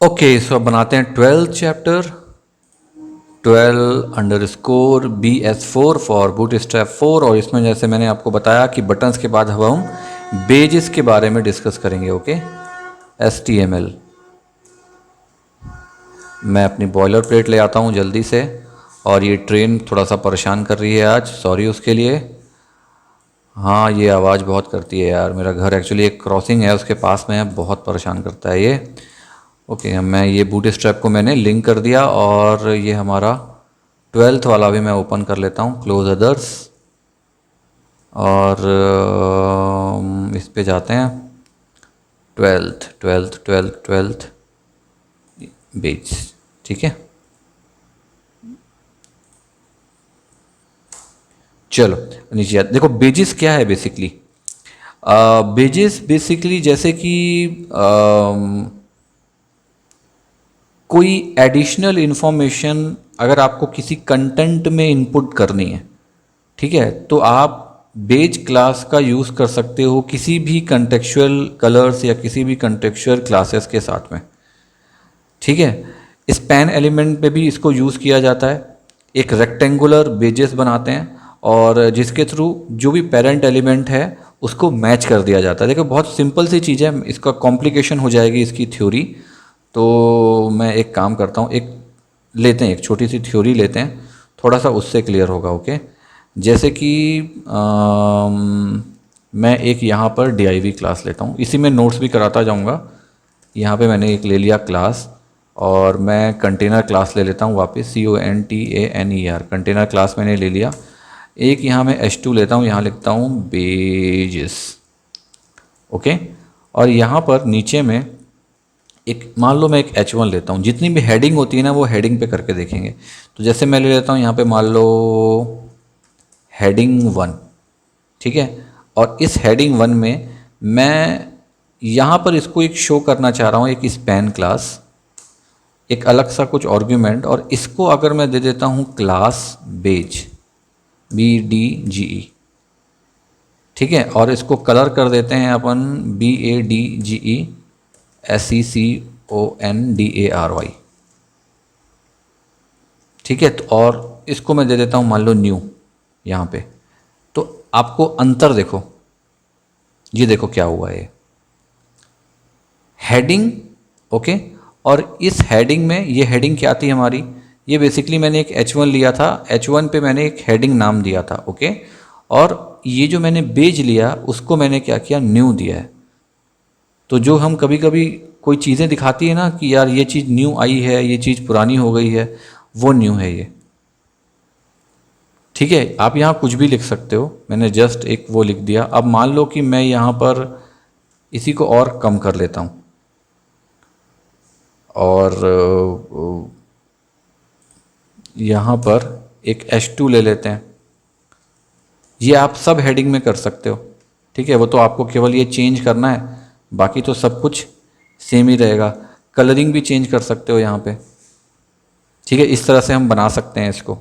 Okay, सो अब बनाते हैं 12th chapter. 12_BS4 for bootstrap 4। और इसमें जैसे मैंने आपको बताया कि बटन्स के बाद अब हम बेजेस के बारे में डिस्कस करेंगे। Okay, HTML। मैं अपनी बॉयलर प्लेट ले आता हूँ जल्दी से। और ये ट्रेन थोड़ा सा परेशान कर रही है आज, सॉरी उसके लिए। हाँ, ये आवाज़ बहुत करती है यार। मेरा घर एक्चुअली एक क्रॉसिंग है उसके पास में है, बहुत परेशान करता है ये। ओके, मैं ये बूट स्ट्रैप को मैंने लिंक कर दिया। और ये हमारा 12th वाला भी मैं ओपन कर लेता हूँ, क्लोज अदर्स। और इस पे जाते हैं। 12th beige. ठीक है, चलो नीचे देखो बेजिस क्या है बेसिकली। बेजिस बेसिकली जैसे कि कोई एडिशनल इन्फॉर्मेशन अगर आपको किसी कंटेंट में इनपुट करनी है, ठीक है, तो आप बेज क्लास का यूज़ कर सकते हो किसी भी कंटेक्चुअल कलर्स या किसी भी कंटेक्चुअल क्लासेस के साथ में। ठीक है, स्पैन एलिमेंट पे भी इसको यूज़ किया जाता है। एक रेक्टेंगुलर बेजेस बनाते हैं और जिसके थ्रू जो भी पेरेंट एलिमेंट है उसको मैच कर दिया जाता है। देखो बहुत सिंपल सी चीज़ है, इसका कॉम्प्लिकेशन हो जाएगी इसकी थ्योरी। तो मैं एक काम करता हूँ, एक लेते हैं, एक छोटी सी थ्योरी लेते हैं, थोड़ा सा उससे क्लियर होगा। ओके, जैसे कि मैं एक यहाँ पर div क्लास लेता हूँ, इसी में नोट्स भी कराता जाऊँगा। यहाँ पे मैंने एक ले लिया क्लास और मैं कंटेनर क्लास ले लेता हूँ वापस, CONTANER कंटेनर क्लास मैंने ले लिया। एक यहाँ मैं H2 लेता हूँ, यहाँ लिखता हूँ बेजिस। ओके, और यहाँ पर नीचे में एक मान लो मैं एक H1 लेता हूँ। जितनी भी हेडिंग होती है ना वो हेडिंग पे करके देखेंगे। तो जैसे मैं ले लेता हूँ यहाँ पे मान लो हेडिंग 1। ठीक है, और इस हेडिंग 1 में मैं यहाँ पर इसको एक शो करना चाह रहा हूँ, एक स्पैन क्लास, एक अलग सा कुछ आर्ग्यूमेंट। और इसको अगर मैं दे देता हूँ क्लास बेज, BDGE। ठीक है, और इसको कलर कर देते हैं अपन BADGE SECONDARY। ठीक है, तो और इसको मैं दे देता हूँ मान लो न्यू यहाँ पे। तो आपको अंतर देखो, ये देखो क्या हुआ है, हेडिंग। ओके, और इस हेडिंग में ये हेडिंग क्या थी हमारी, ये बेसिकली मैंने एक H1 लिया था, H1 पे मैंने एक हेडिंग नाम दिया था। ओके, और ये जो मैंने बेज लिया उसको मैंने क्या किया, न्यू दिया है। तो जो हम कभी कभी कोई चीज़ें दिखाती है ना कि यार ये चीज़ न्यू आई है, ये चीज़ पुरानी हो गई है, वो न्यू है ये। ठीक है, आप यहाँ कुछ भी लिख सकते हो, मैंने जस्ट एक वो लिख दिया। अब मान लो कि मैं यहाँ पर इसी को और कम कर लेता हूँ और यहाँ पर एक H2 ले लेते हैं। ये आप सब हेडिंग में कर सकते हो। ठीक है, वो तो आपको केवल ये चेंज करना है, बाकी तो सब कुछ सेम ही रहेगा। कलरिंग भी चेंज कर सकते हो यहाँ पे। ठीक है, इस तरह से हम बना सकते हैं इसको।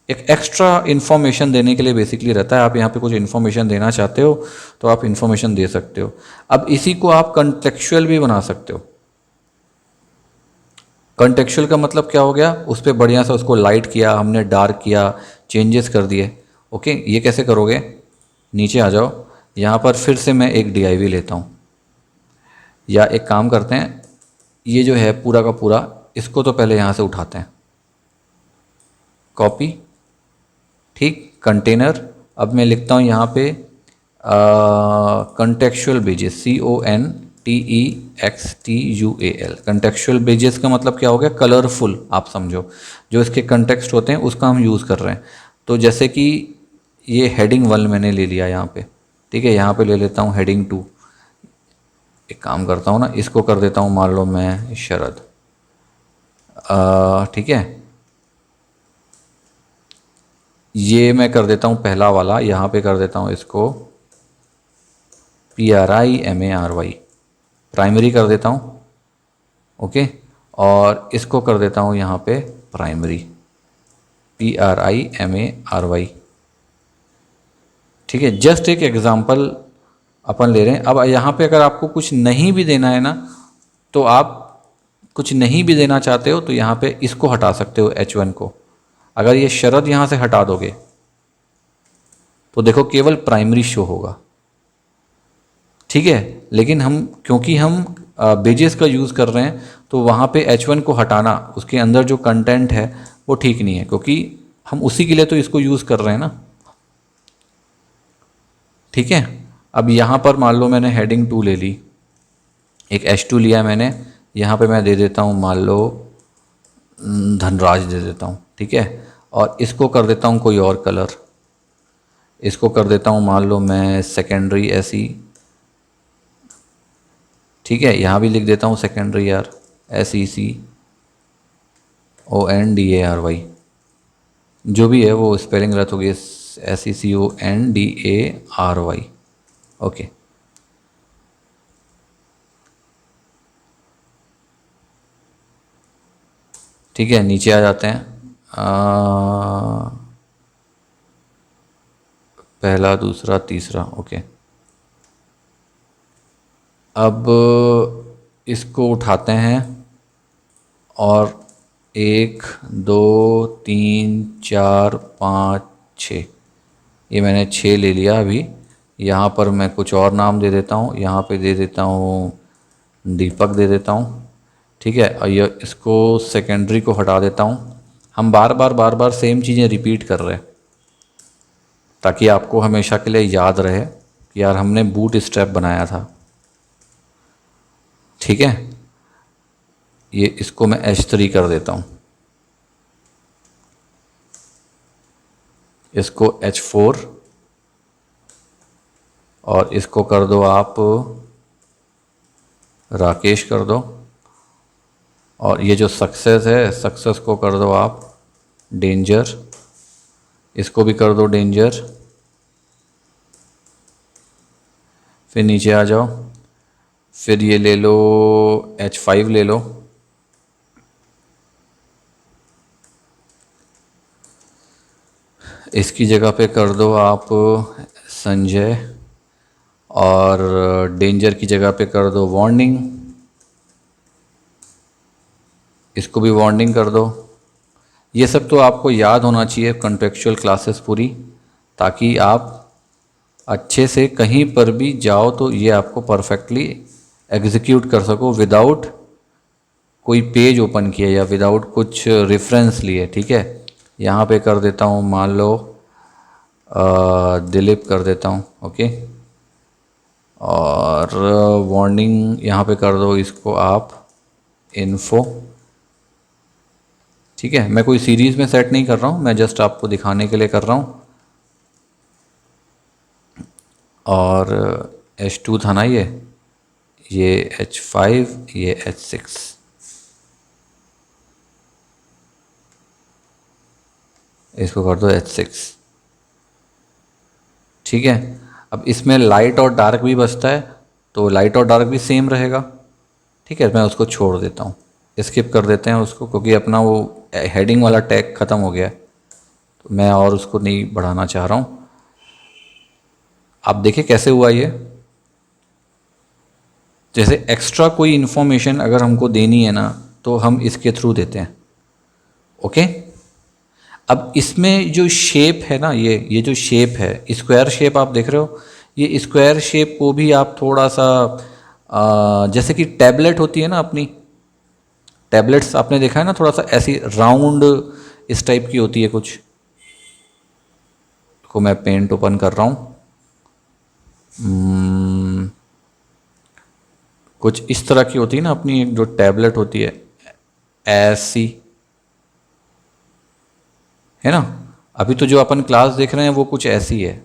एक एक्स्ट्रा इन्फॉर्मेशन देने के लिए बेसिकली रहता है, आप यहाँ पे कुछ इन्फॉर्मेशन देना चाहते हो तो आप इन्फॉर्मेशन दे सकते हो। अब इसी को आप कंटेक्चुअल भी बना सकते हो। कंटेक्चुअल का मतलब क्या हो गया, उस पर बढ़िया सा उसको लाइट किया हमने, डार्क किया, चेंजेस कर दिए। ओके, ये कैसे करोगे, नीचे आ जाओ, यहाँ पर फिर से मैं एक div लेता हूँ। या एक काम करते हैं, ये जो है पूरा का पूरा, इसको तो पहले यहाँ से उठाते हैं, कॉपी। ठीक, कंटेनर। अब मैं लिखता हूँ यहाँ पे contextual badges, CONTEXTUAL। Contextual badges का मतलब क्या हो गया, कलरफुल, आप समझो जो इसके कंटेक्स्ट होते हैं उसका हम यूज़ कर रहे हैं। तो जैसे कि ये हेडिंग 1 मैंने ले लिया यहाँ पे। ठीक है, यहाँ पे ले लेता हूँ हेडिंग 2। एक काम करता हूँ ना, इसको कर देता हूँ मान लो मैं शरद। ठीक है, ये मैं कर देता हूँ पहला वाला, यहाँ पे कर देता हूँ इसको PRIMARY, प्राइमरी कर देता हूँ। ओके, और इसको कर देता हूँ यहाँ पे प्राइमरी, PRIMARY। ठीक है, जस्ट एक एग्जांपल अपन ले रहे हैं। अब यहाँ पे अगर आपको कुछ नहीं भी देना है ना, तो आप कुछ नहीं भी देना चाहते हो तो यहाँ पे इसको हटा सकते हो H1 को। अगर ये शरद यहाँ से हटा दोगे तो देखो केवल प्राइमरी शो होगा, ठीक है। लेकिन हम क्योंकि हम बेजेस का यूज़ कर रहे हैं तो वहाँ पे H1 को हटाना, उसके अंदर जो कंटेंट है वो ठीक नहीं है, क्योंकि हम उसी के लिए तो इसको यूज़ कर रहे हैं ना, ठीक है। अब यहाँ पर मान लो मैंने हेडिंग 2 ले ली, एक H2 लिया मैंने, यहाँ पे मैं दे देता हूँ मान लो धनराज दे देता हूँ, ठीक है। और इसको कर देता हूँ कोई और कलर, इसको कर देता हूँ मान लो मैं सेकेंडरी ऐसी, ठीक है। यहाँ भी लिख देता हूँ सेकेंडरी यार, SECONDARY, जो भी है वो स्पेलिंग गलत होगी, SECONDARY, ओके। ठीक है, नीचे आ जाते हैं। पहला, दूसरा, तीसरा, ओके। अब इसको उठाते हैं और 1 2 3 4 5 6, ये मैंने 6 ले लिया अभी। यहाँ पर मैं कुछ और नाम दे देता हूँ, यहाँ पे दे देता हूँ दीपक दे देता हूँ, ठीक है। और ये इसको सेकेंडरी को हटा देता हूँ। हम बार बार सेम चीज़ें रिपीट कर रहे हैं ताकि आपको हमेशा के लिए याद रहे कि यार हमने बूट स्ट्रैप बनाया था, ठीक है। ये इसको मैं H3 कर देता हूँ, इसको H4, और इसको कर दो आप राकेश कर दो, और ये जो सक्सेस है सक्सेस को कर दो आप डेंजर, इसको भी कर दो डेंजर। फिर नीचे आ जाओ, फिर ये ले लो H5 ले लो, इसकी जगह पे कर दो आप संजय, और डेंजर की जगह पे कर दो वार्निंग, इसको भी वार्निंग कर दो। ये सब तो आपको याद होना चाहिए कॉन्टेक्चुअल क्लासेस पूरी, ताकि आप अच्छे से कहीं पर भी जाओ तो ये आपको परफेक्टली एग्जीक्यूट कर सको विदाउट कोई पेज ओपन किए या विदाउट कुछ रेफरेंस लिए, ठीक है। यहाँ पे कर देता हूँ मान लो दिलीप कर देता हूँ, ओके। और वार्निंग यहाँ पे कर दो इसको आप इन्फो, ठीक है। मैं कोई सीरीज़ में सेट नहीं कर रहा हूँ, मैं जस्ट आपको दिखाने के लिए कर रहा हूँ। और H2 था ना ये H5, ये H6, इसको कर दो H6, ठीक है। अब इसमें लाइट और डार्क भी बचता है, तो लाइट और डार्क भी सेम रहेगा, ठीक है। मैं उसको छोड़ देता हूँ, स्किप कर देते हैं उसको, क्योंकि अपना वो हेडिंग वाला टैग ख़त्म हो गया है, तो मैं और उसको नहीं बढ़ाना चाह रहा हूँ। आप देखिए कैसे हुआ ये, जैसे एक्स्ट्रा कोई इन्फॉर्मेशन अगर हमको देनी है ना तो हम इसके थ्रू देते हैं, ओके। अब इसमें जो शेप है ना, ये जो शेप है स्क्वायर शेप आप देख रहे हो, ये स्क्वायर शेप को भी आप थोड़ा सा जैसे कि टैबलेट होती है ना अपनी, टैबलेट्स आपने देखा है ना, थोड़ा सा ऐसी राउंड इस टाइप की होती है कुछ, को मैं पेंट ओपन कर रहा हूँ। कुछ इस तरह की होती है ना अपनी एक जो टैबलेट होती है, ऐसी है ना। अभी तो जो अपन क्लास देख रहे हैं वो कुछ ऐसी है,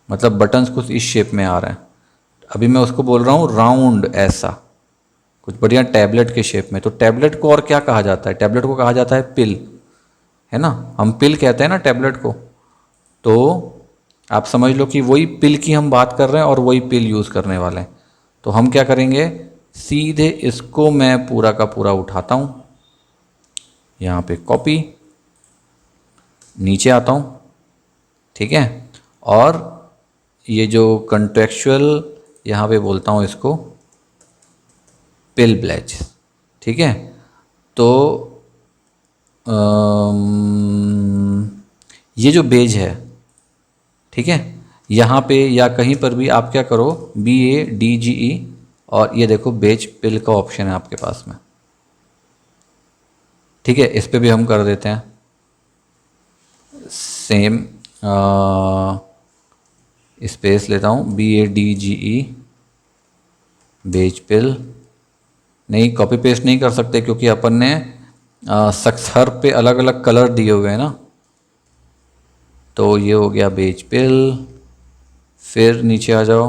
मतलब बटन्स कुछ इस शेप में आ रहे हैं। अभी मैं उसको बोल रहा हूँ राउंड, ऐसा कुछ बढ़िया टैबलेट के शेप में। तो टैबलेट को और क्या कहा जाता है, टैबलेट को कहा जाता है पिल, है ना। हम पिल कहते हैं ना टैबलेट को, तो आप समझ लो कि वही पिल की हम बात कर रहे हैं और वही पिल यूज़ करने वाले हैं। तो हम क्या करेंगे, सीधे इसको मैं पूरा का पूरा उठाता हूँ, यहाँ पे कॉपी, नीचे आता हूँ, ठीक है। और ये जो कंटेक्चुअल यहाँ पे बोलता हूँ इसको पिल ब्लैच, ठीक है। तो ये जो बेज है, ठीक है, यहाँ पे या कहीं पर भी आप क्या करो, BADGE, और ये देखो बेज पिल का ऑप्शन है आपके पास में, ठीक है। इस पे भी हम कर देते हैं सेम, स्पेस लेता हूँ, BADGE बेज पिल। नहीं, कॉपी पेस्ट नहीं कर सकते क्योंकि अपन ने हर पे अलग अलग कलर दिए हुए हैं ना। तो ये हो गया बेज पिल। फिर नीचे आ जाओ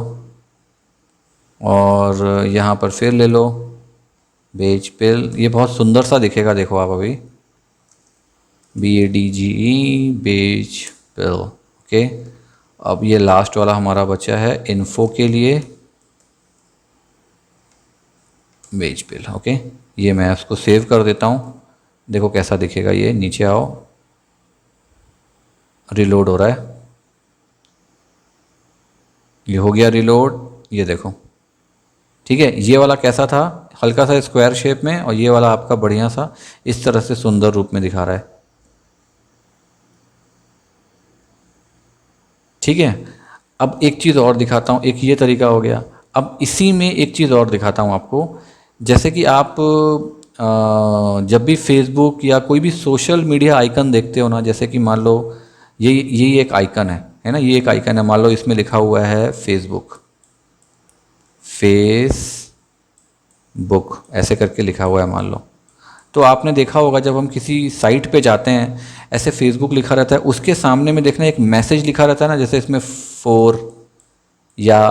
और यहाँ पर फिर ले लो बेज पिल। ये बहुत सुंदर सा दिखेगा, देखो आप अभी, BADGE बेज पिल, ओके। अब ये लास्ट वाला हमारा बचा है इन्फो के लिए, बेज पिल, ओके। ये मैं उसको सेव कर देता हूँ। देखो कैसा दिखेगा ये, नीचे आओ, रिलोड हो रहा है, ये हो गया रिलोड, ये देखो, ठीक है। ये वाला कैसा था, हल्का सा स्क्वायर शेप में, और ये वाला आपका बढ़िया सा इस तरह से सुंदर रूप में दिखा रहा है, ठीक है। अब एक चीज़ और दिखाता हूँ, एक ये तरीका हो गया। अब इसी में एक चीज़ और दिखाता हूँ आपको। जैसे कि आप जब भी फेसबुक या कोई भी सोशल मीडिया आइकन देखते हो ना, जैसे कि मान लो यही एक आइकन है ना, ये एक आइकन है, मान लो इसमें लिखा हुआ है फेसबुक, ऐसे करके लिखा हुआ है मान लो। तो आपने देखा होगा जब हम किसी साइट पे जाते हैं, ऐसे फेसबुक लिखा रहता है, उसके सामने में देखना एक मैसेज लिखा रहता है ना, जैसे इसमें 4 या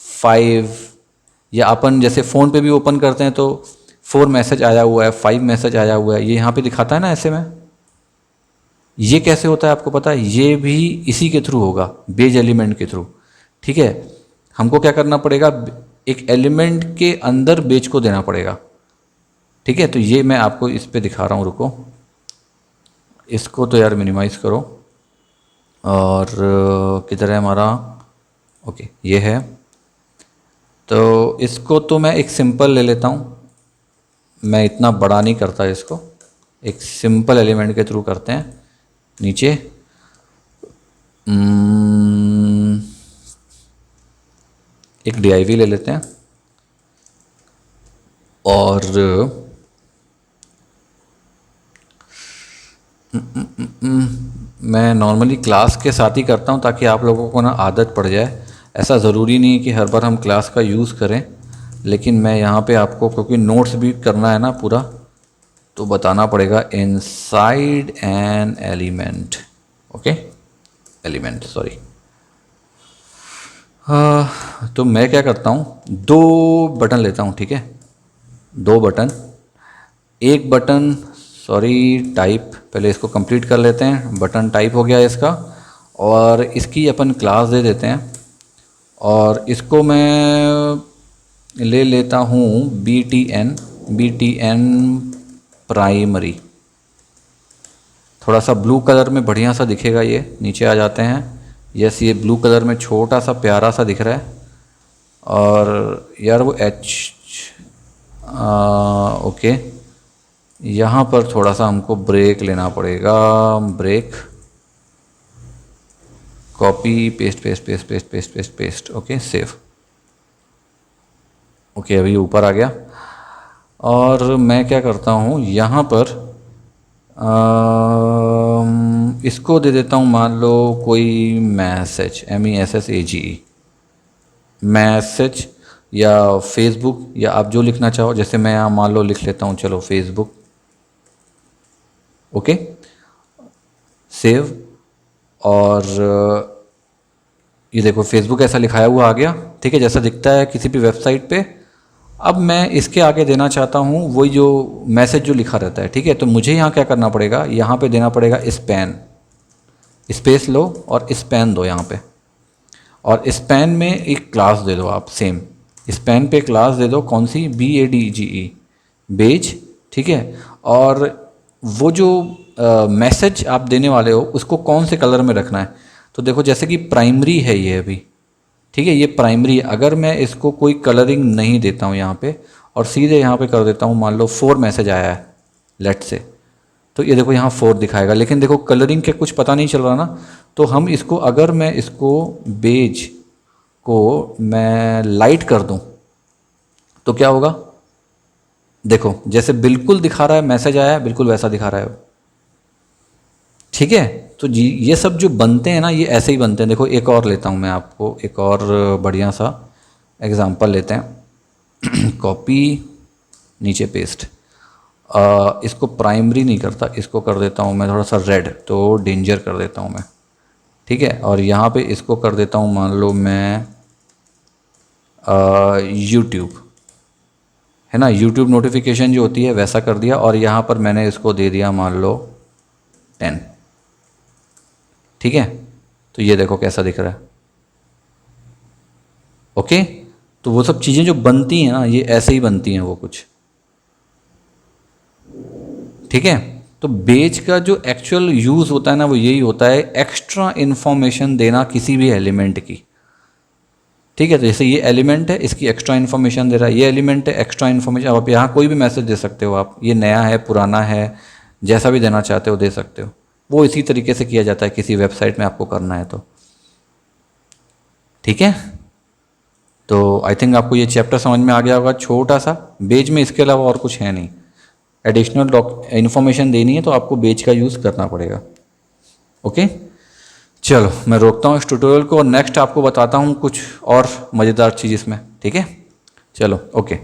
5, या अपन जैसे फ़ोन पे भी ओपन करते हैं तो 4 मैसेज आया हुआ है, 5 मैसेज आया हुआ है, ये यहाँ पे दिखाता है ना ऐसे में। ये कैसे होता है आपको पता है? ये भी इसी के थ्रू होगा, बेज एलिमेंट के थ्रू, ठीक है। हमको क्या करना पड़ेगा, एक एलिमेंट के अंदर बेज को देना पड़ेगा, ठीक है। तो ये मैं आपको इस पे दिखा रहा हूँ, रुको, इसको तो यार मिनिमाइज़ करो, और किधर है हमारा, ओके ये है। तो इसको तो मैं एक सिंपल ले लेता हूँ, मैं इतना बड़ा नहीं करता इसको, एक सिंपल एलिमेंट के थ्रू करते हैं। नीचे एक div ले लेते हैं, और मैं नॉर्मली क्लास के साथ ही करता हूँ ताकि आप लोगों को ना आदत पड़ जाए। ऐसा ज़रूरी नहीं है कि हर बार हम क्लास का यूज़ करें, लेकिन मैं यहाँ पे आपको, क्योंकि नोट्स भी करना है ना पूरा, तो बताना पड़ेगा inside an element, okay, element sorry. तो मैं क्या करता हूँ, 2 बटन लेता हूँ, ठीक है, 2 बटन, एक बटन, सॉरी टाइप, पहले इसको कंप्लीट कर लेते हैं। बटन टाइप हो गया इसका, और इसकी अपन क्लास दे देते हैं, और इसको मैं ले लेता हूँ BTN प्राइमरी। थोड़ा सा ब्लू कलर में बढ़िया सा दिखेगा ये, नीचे आ जाते हैं। यस, ये ब्लू कलर में छोटा सा प्यारा सा दिख रहा है, और यार वो ओके, यहाँ पर थोड़ा सा हमको ब्रेक लेना पड़ेगा, break, copy paste paste paste paste paste paste paste, okay save, okay अभी ऊपर आ गया। और मैं क्या करता हूँ यहाँ पर इसको दे देता हूँ, मान लो कोई मैसेज, MESSAGE, मैसेज, या फेसबुक, या आप जो लिखना चाहो, जैसे मैं यहाँ मान लो लिख लेता हूँ, चलो फेसबुक, ओके सेव। और ये देखो फेसबुक ऐसा लिखाया हुआ आ गया, ठीक है, जैसा दिखता है किसी भी वेबसाइट पे। अब मैं इसके आगे देना चाहता हूँ वही जो मैसेज जो लिखा रहता है, ठीक है। तो मुझे यहाँ क्या करना पड़ेगा, यहाँ पे देना पड़ेगा स्पैन, स्पेस लो और स्पैन दो यहाँ पे, और स्पैन में एक क्लास दे दो आप, सेम स्पैन पे क्लास दे दो, कौन सी, BADGE बेज, ठीक है। और वो जो मैसेज आप देने वाले हो उसको कौन से कलर में रखना है, तो देखो जैसे कि प्राइमरी है ये अभी, ठीक है, ये प्राइमरी है। अगर मैं इसको कोई कलरिंग नहीं देता हूँ यहाँ पे, और सीधे यहाँ पे कर देता हूँ, मान लो 4 मैसेज आया है लेट से, तो ये देखो यहाँ 4 दिखाएगा, लेकिन देखो कलरिंग के कुछ पता नहीं चल रहा ना। तो हम इसको, अगर मैं इसको बेज को मैं लाइट कर दूँ तो क्या होगा, देखो जैसे बिल्कुल दिखा रहा है, मैसेज आया है बिल्कुल वैसा दिखा रहा है। ठीक है, तो जी ये सब जो बनते हैं ना, ये ऐसे ही बनते हैं। देखो एक और लेता हूँ मैं आपको, एक और बढ़िया सा एग्जांपल लेते हैं। कॉपी, नीचे पेस्ट। इसको प्राइमरी नहीं करता, इसको कर देता हूँ मैं थोड़ा सा रेड, तो डेंजर कर देता हूँ मैं। ठीक है, और यहाँ पे इसको कर देता हूँ, मान लो मैं यूट्यूब, है ना, यूट्यूब नोटिफिकेशन जो होती है वैसा कर दिया, और यहाँ पर मैंने इसको दे दिया मान लो 10। ठीक है, तो ये देखो कैसा दिख रहा है। ओके, तो वो सब चीज़ें जो बनती हैं ना, ये ऐसे ही बनती हैं वो कुछ। ठीक है, तो बेज का जो एक्चुअल यूज़ होता है ना, वो यही होता है, एक्स्ट्रा इन्फॉर्मेशन देना किसी भी एलिमेंट की। ठीक है, तो जैसे ये एलिमेंट है, इसकी एक्स्ट्रा इन्फॉर्मेशन दे रहा है, ये एलिमेंट है, एक्स्ट्रा इन्फॉर्मेशन। अब आप यहाँ कोई भी मैसेज दे सकते हो, आप ये नया है पुराना है, जैसा भी देना चाहते हो दे सकते हो। वो इसी तरीके से किया जाता है किसी वेबसाइट में आपको करना है तो। ठीक है, तो आई थिंक आपको ये चैप्टर समझ में आ गया होगा, छोटा सा। बेज में इसके अलावा और कुछ है नहीं, एडिशनल इन्फॉर्मेशन देनी है तो आपको बेज का यूज़ करना पड़ेगा। ओके, चलो मैं रोकता हूँ इस ट्यूटोरियल को, और नेक्स्ट आपको बताता हूँ कुछ और मज़ेदार चीज़ इसमें। ठीक है, चलो ओके।